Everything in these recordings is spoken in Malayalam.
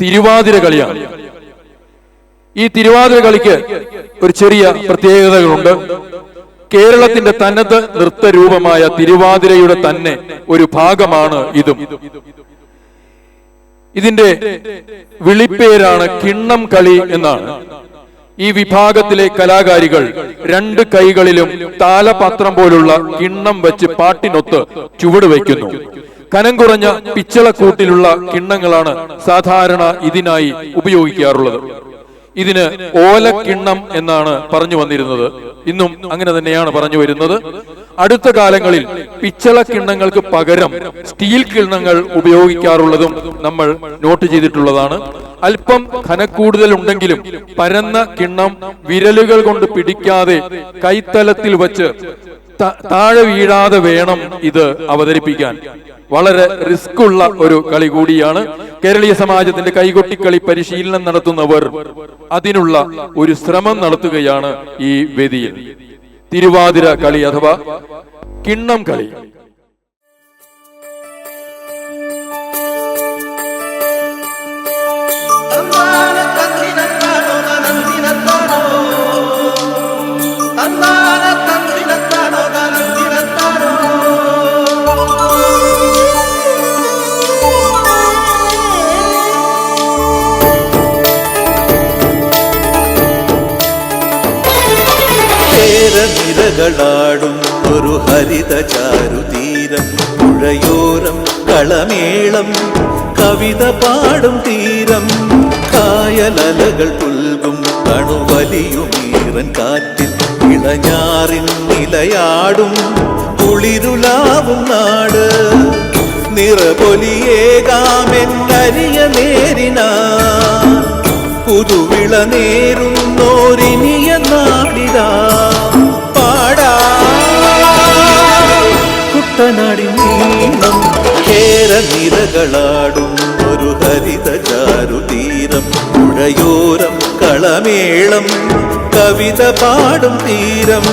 തിരുവാതിര കളിയാണ്. ഈ തിരുവാതിര കളിക്ക് ഒരു ചെറിയ പ്രത്യേകതകളുണ്ട്. കേരളത്തിന്റെ തനത് നൃത്തരൂപമായ തിരുവാതിരയുടെ തന്നെ ഒരു ഭാഗമാണ് ഇതും. ഇതിന്റെ വിളിപ്പേരാണ് കിണ്ണം കളി എന്നാണ്. ഈ വിഭാഗത്തിലെ കലാകാരികൾ രണ്ട് കൈകളിലും താലപത്രം പോലുള്ള കിണ്ണം വെച്ച് പാട്ടിനൊത്ത് ചുവട് വയ്ക്കുന്നു. കനം കുറഞ്ഞ പിച്ചളക്കൂട്ടിലുള്ള കിണ്ണങ്ങളാണ് സാധാരണ ഇതിനായി ഉപയോഗിക്കാറുള്ളത്. ഇതിന് ഓലക്കിണ്ണം എന്നാണ് പറഞ്ഞു വന്നിരുന്നത്. ഇന്നും അങ്ങനെ തന്നെയാണ് പറഞ്ഞു വരുന്നത്. അടുത്ത കാലങ്ങളിൽ പിച്ചള കിണ്ണങ്ങൾക്ക് പകരം സ്റ്റീൽ കിണ്ണങ്ങൾ ഉപയോഗിക്കാറുള്ളതും നമ്മൾ നോട്ട് ചെയ്തിട്ടുള്ളതാണ്. അല്പം ഘനക്കൂടുതൽ ഉണ്ടെങ്കിലും പരന്ന കിണ്ണം വിരലുകൾ കൊണ്ട് പിടിക്കാതെ കൈത്തലത്തിൽ വച്ച് താഴെ വീഴാതെ വേണം ഇത് അവതരിപ്പിക്കാൻ. വളരെ റിസ്ക് ഉള്ള ഒരു കളി കൂടിയാണ്. കേരളീയ സമാജത്തിന്റെ കൈകൊട്ടിക്കളി പരിശീലനം നടത്തുന്നവർ അതിനുള്ള ഒരു ശ്രമം നടത്തുകയാണ് ഈ വേദിയിൽ. തിരുവാതിര കളി അഥവാ കിണ്ണം കളി. നിരകളാടും ഒരു ഹരിത ചാരുതീരം, പുഴയോരം കളമേളം കവിത പാടും തീരം, കായലലകൾ പുൽകും കണുവലിയുമീറൻ കാറ്റിൽ ഇളഞ്ഞാറിൻ നിലയാടും കുളിരുലാവും നാട്, നിറപൊലിയേകാമെന്നരിയ നേരിനാ പുതുവിള നേരുന്നോരിനിയ നാടിതാ പാടാ കുട്ടനാടിൻ നീളം. കേരനിരകളാടും ഒരു ഹരിത ചാരുതീരം, പുഴയോരം കളമേളം കവിത പാടും തീരം.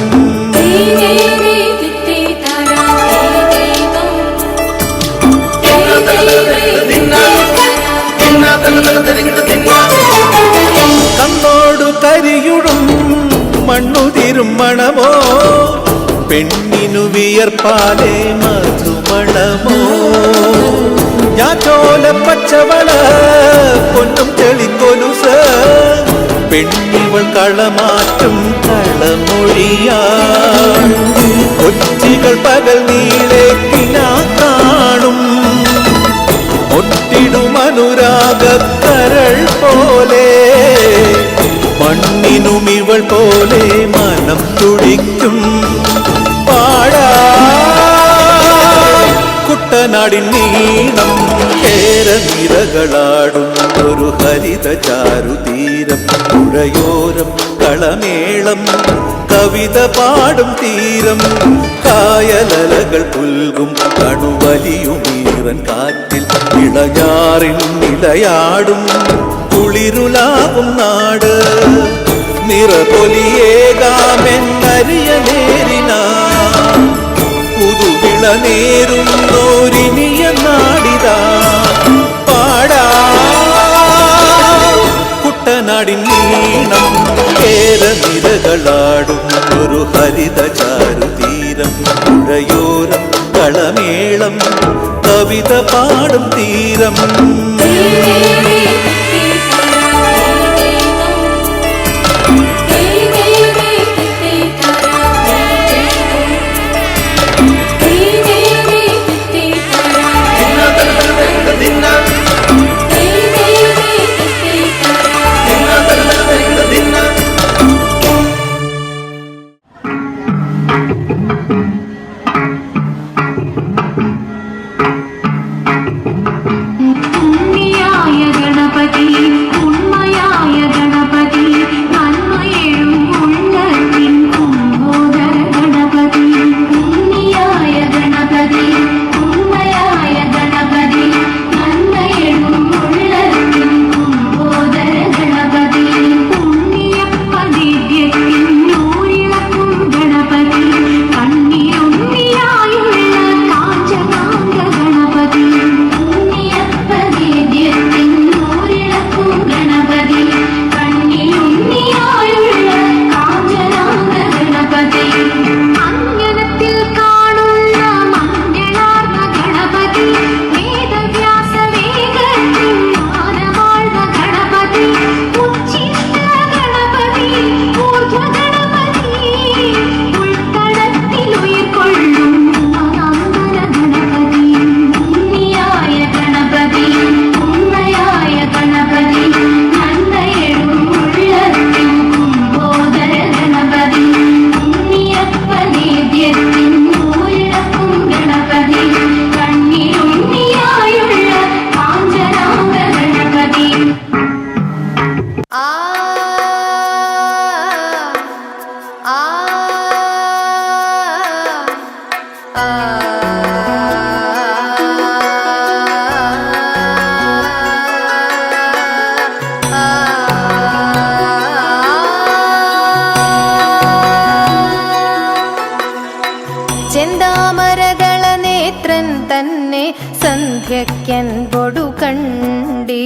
കണ്ണോടു കരിയുടും മണ്ണുതിരും മണമോ, പെണ്ണിനു വിയർപ്പാലേ മധുമണമോ, ഞാറ്റോല പച്ചവള പൊന്നും ചെളിക്കൊലുസ്, പെണ്ണിവൾ കളമാറ്റും കളമൊഴിയാ, കൊച്ചികൾ പകൽ നീളെ കിനാ കാണും, ഒട്ടിടുമനുരാഗക്കരൾ പോലെ, മണ്ണിനും ഇവൾ പോലെ മനം തുടിക്കും പാടാ കുട്ടനാടിൻ നീളം. കേരനിരകളാടും ഒരു ഹരിത ചാരുതീരം, പുഴയോരം കളമേളം കവിത പാടും തീരം, കായലലകൾ പുൽകും കണുവലിയുമീറൻ കാറ്റിൽ ഇളഞ്ഞാറിൻ നിലയാടും കുളിരുലാവും നാട്, നിറപൊലിയേകാമെന്നരിയ നേരിനാ പുതുവിള നേരുന്നോരിനിയ നാടിതാ പാടാ കുട്ടനാടിൻ നീളം. കേരനിരകളാടും ഒരു ഹരിത ചാരുതീരം, പുഴയോരം കളമേളം കവിത പാടും തീരം. ഉണ്ണിയായ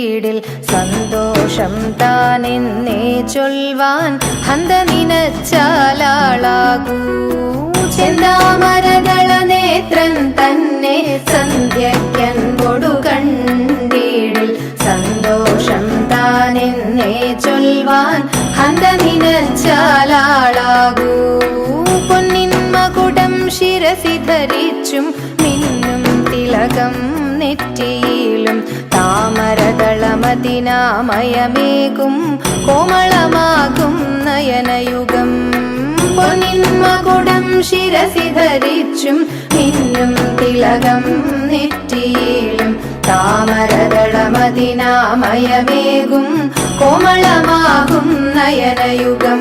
കണ്ടീടിൽ സന്തോഷം താനെന്നേ ചൊൽവാൻ ഹന്ത നിനച്ചാലാളാകൂ ചെന്താമരദള നേത്രൻ തന്നെ സന്ധ്യയ്ക്കൻപൊടു കണ്ടീടിൽ സന്തോഷം താനെന്നേ ചൊൽവാൻ ഹന്ത നിനച്ചാലാളാകൂ പൊന്നിൻ മകുടം ശിരസി ധരിച്ചും മിന്നും തിലകം നെറ്റിയിലും താമരദളമതിനാമയമേകും കോമളമാകും നയനയുഗം പൊന്നിൻ മകുടം ശിരസി ധരിച്ചും മിന്നും തിലകം നെറ്റിയിലും താമരദളമതിനാമയമേകും കോമളമാകും നയനയുഗം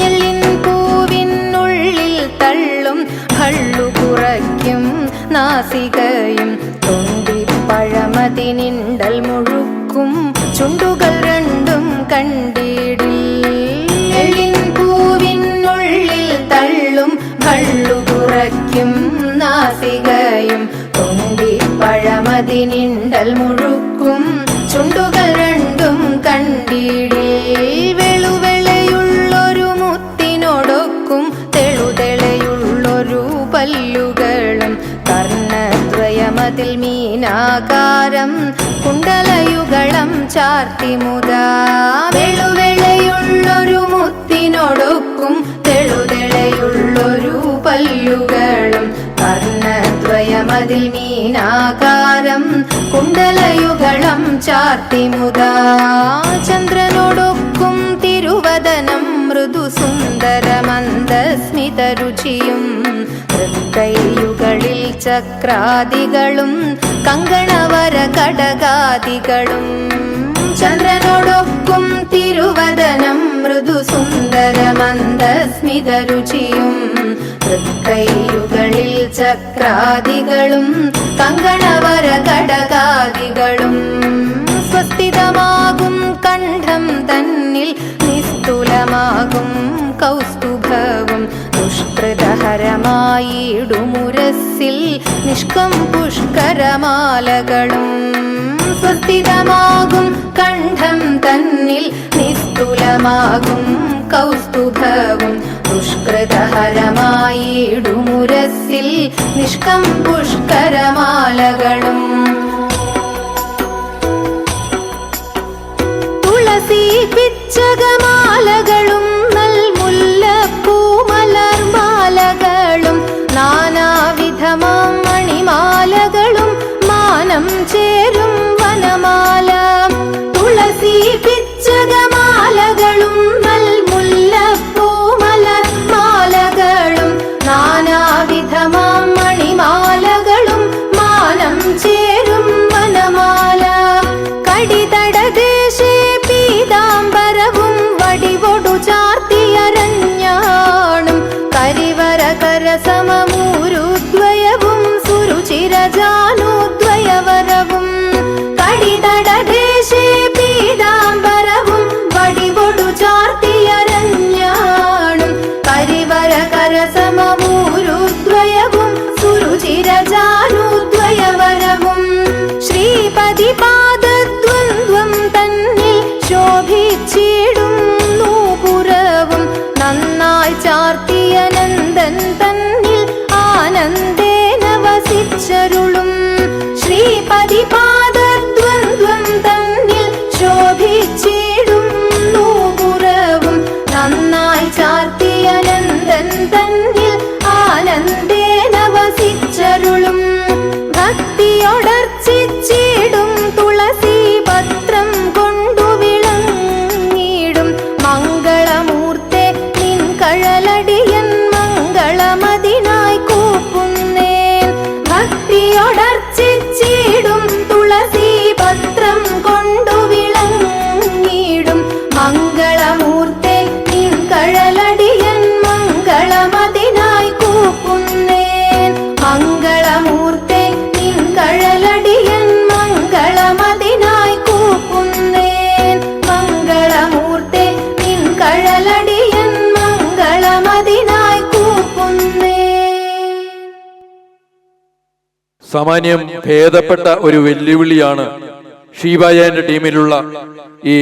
എല്ലിൻ പൂവിനുള്ളിൽ തള്ളും ഭള്ളു കുറയ്ക്കും നാസികയും തൊണ്ടിപ്പഴമതിനിണ്ടൽ മുഴുക്കും ചുണ്ടുകൾ രണ്ടും കണ്ടീടിൽ എല്ലിൻ പൂവിനുള്ളിൽ തള്ളും ഭള്ളു കുറയ്ക്കും നാസികയും തൊണ്ടിപ്പഴമതിനിണ്ടൽ മുഴുക്കും ചുണ്ടുകൾ രണ്ടും കണ്ടീടിൽ വെളുവെളയുള്ളൊരു മുത്തിനോടൊക്കും തെളുതെളയുള്ളൊരു പല്ലുകളും കർണദ്വയമതിൽ മീനാകാരം കുണ്ടലയുഗളം ചാർത്തിമുതാ വെളുവെളയുള്ളൊരു മുത്തിനോടൊക്കും തെളുതെളയുള്ളൊരു പല്ലുകളും കർണദ്വയമതിൽ മീനാകാരം കുണ്ടലയുഗളം ചാർത്തിമുതാ ചന്ദ്രനോടൊക്കും തിരുവദനം മൃദു സുന്ദരമന്ദസ്മിതരുചിയും തൃക്കൈയുകളിൽ ചക്രാദികളും കങ്കണവര കടകാദികളും ചന്ദ്രനോടൊക്കും തിരുവദനം മൃദു സുന്ദരമന്ദസ്മിതരുചിയും തൃക്കൈയുകളിൽ ചക്രാദികളും കങ്കണവര കടകാദികളും സ്വസ്ഥിതമാകും കണ്ഠം തന്നിൽ നിസ്തുലമാകും കൗസ്തുഭവും ദുഷ്കൃതഹരമായിടുമുരസ്സിൽ നിഷ്കം പുഷ്കരമാലകളും സ്വസ്ഥിതമാകും കണ്ഠം തന്നിൽ നിസ്തുലമാകും കൗസ്തുഭവും ദുഷ്കൃതഹരമായിടുമുരസ്സിൽ നിഷ്കം പുഷ്കരമാലകളും തുളസി പിച്ചകമാലകളും നൽമുല്ലപ്പൂമലർമാലകളും നാനാവിധമാം മണിമാലകളും മാനം ചേരും വനമാല തുളസി പിച്ചകമാലകളും നൽമുല്ലപ്പൂമലർമാലകളും നാനാവിധമാം മണിമാലകളും മാനം ചേരും വനമാല കടിതടദേശേ പീതാംബരവും വടിവൊടു ചാർത്തിയരഞ്ഞാണും കരിവര കരസമമൂരുദ്വയവും സുരുചിരജാനുദ്വയവരവും കടിതടദേശേ പീതാംബരവും വടിവൊടു ചാർത്തിയരഞ്ഞാണും കരിവര കരസമമൂരുദ്വയവും സുരുചിരജാനുദ്വയവരവും ശ്രീപതി പാദദ്വന്ദ്വം തന്നിൽ ശോഭിച്ചിടും നൂപുരവും നന്നായി ചാർത്തിയ നന്ദൻ തന്നിൽ ആനന്ദേന വസിച്ചരുളും ശ്രീപതി പാദദ്വന്ദ്വം തന്നിൽ ശോഭിച്ചിടും നൂപുരവും നന്നായി ചാർത്തിയ നന്ദൻ തന്നിൽ ആനന്ദേന വസിച്ചരുളും ഭക്തിയോടർച്ചിച്ചിടും തുളസി പത്രം കൊണ്ടു വിളങ്ങിടും മംഗളമൂർത്തെ നിൻ കഴലടിയൻ മംഗളമതിനായി കൂപ്പുന്നേൻ ഭക്തിയോടർച്ചിച്ചിടും തുളസി പത്രം കൊണ്ടു വിളങ്ങിടും മംഗളമൂർത്തെ നിൻ കഴലടിയൻ മംഗളമതിനായി കൂപ്പുന്നേൻ മംഗളമൂർത്തെ നിൻ കഴലടിയൻ മംഗളമതിനായി കൂപ്പുന്നേൻ മംഗളമൂർത്തെ നിൻ കഴലടിയൻ മംഗളമതിനായി കൂപ്പുന്നേൻ. സാമാന്യം ഭേദപ്പെട്ട ഒരു വെല്ലുവിളിയാണ് ഷീബായന്റെ ടീമിലുള്ള ഈ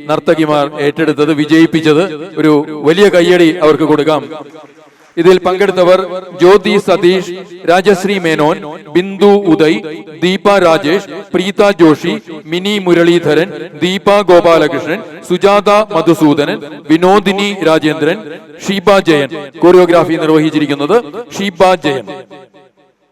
നർത്തകിമാർ ഏറ്റെടുത്തത്, വിജയിപ്പിച്ചത്. ഒരു വലിയ കയ്യടി അവർക്ക് കൊടുക്കാം. ഇതിൽ പങ്കെടുത്തവർ ജ്യോതി സതീഷ്, രാജശ്രീ മേനോൻ, ബിന്ദു ഉദയ്, ദീപ രാജേഷ്, പ്രീത ജോഷി, മിനി മുരളീധരൻ, ദീപ ഗോപാലകൃഷ്ണൻ, സുജാത മധുസൂദനൻ, വിനോദിനി രാജേന്ദ്രൻ, ഷീബ ജയൻ. കോറിയോഗ്രാഫി നിർവഹിച്ചിരിക്കുന്നത് ഷീബ ജയൻ.